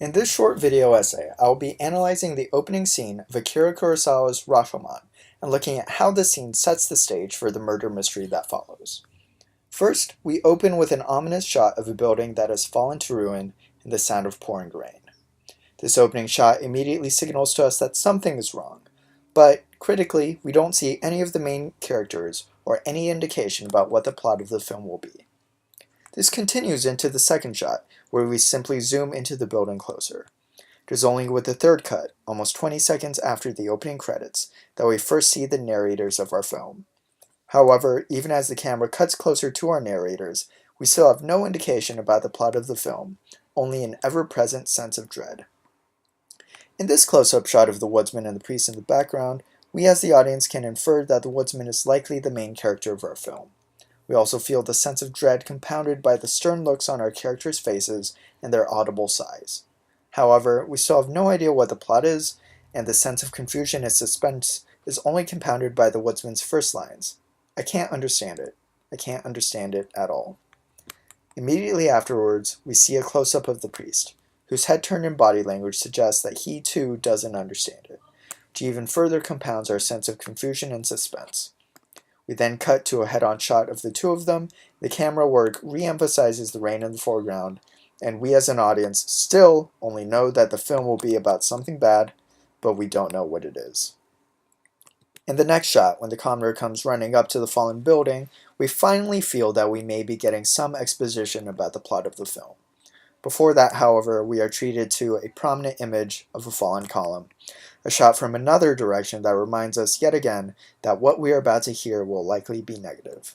In this short video essay, I will be analyzing the opening scene of Akira Kurosawa's Rashomon and looking at how the scene sets the stage for the murder mystery that follows. First, we open with an ominous shot of a building that has fallen to ruin and the sound of pouring rain. This opening shot immediately signals to us that something is wrong, but critically, we don't see any of the main characters or any indication about what the plot of the film will be. This continues into the second shot, where we simply zoom into the building closer. It is only with the third cut, almost 20 seconds after the opening credits, that we first see the narrators of our film. However, even as the camera cuts closer to our narrators, we still have no indication about the plot of the film, only an ever-present sense of dread. In this close-up shot of the woodsman and the priest in the background, we as the audience can infer that the woodsman is likely the main character of our film. We also feel the sense of dread compounded by the stern looks on our characters' faces and their audible sighs. However, we still have no idea what the plot is, and the sense of confusion and suspense is only compounded by the woodsman's first lines. I can't understand it. I can't understand it at all. Immediately afterwards, we see a close-up of the priest, whose head turn and body language suggests that he too doesn't understand it, which even further compounds our sense of confusion and suspense. We then cut to a head-on shot of the two of them, the camera work re-emphasizes the rain in the foreground, and we as an audience still only know that the film will be about something bad, but we don't know what it is. In the next shot, when the commoner comes running up to the fallen building, we finally feel that we may be getting some exposition about the plot of the film. Before that, however, we are treated to a prominent image of a fallen column, a shot from another direction that reminds us yet again that what we are about to hear will likely be negative.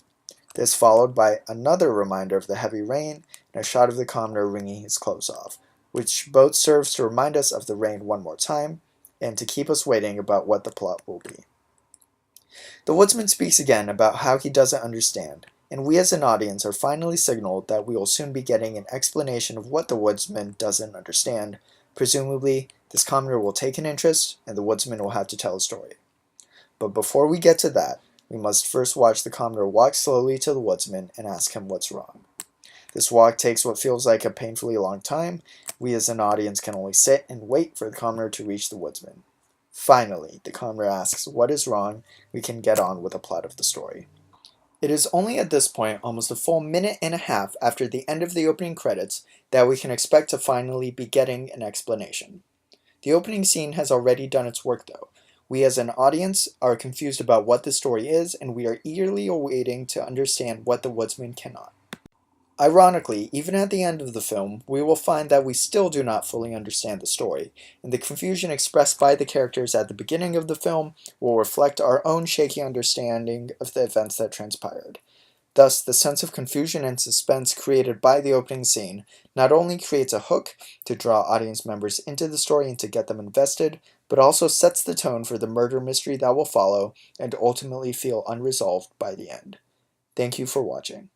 This followed by another reminder of the heavy rain and a shot of the commoner wringing his clothes off, which both serves to remind us of the rain one more time and to keep us waiting about what the plot will be. The woodsman speaks again about how he doesn't understand, and we as an audience are finally signaled that we will soon be getting an explanation of what the woodsman doesn't understand. Presumably, this commoner will take an interest, and the woodsman will have to tell a story. But before we get to that, we must first watch the commoner walk slowly to the woodsman and ask him what's wrong. This walk takes what feels like a painfully long time. We as an audience can only sit and wait for the commoner to reach the woodsman. Finally, the commoner asks what is wrong. We can get on with the plot of the story. It is only at this point, almost a full minute and a half after the end of the opening credits, that we can expect to finally be getting an explanation. The opening scene has already done its work though. We as an audience are confused about what the story is, and we are eagerly awaiting to understand what the woodsman cannot. Ironically, even at the end of the film, we will find that we still do not fully understand the story, and the confusion expressed by the characters at the beginning of the film will reflect our own shaky understanding of the events that transpired. Thus, the sense of confusion and suspense created by the opening scene not only creates a hook to draw audience members into the story and to get them invested, but also sets the tone for the murder mystery that will follow and ultimately feel unresolved by the end. Thank you for watching.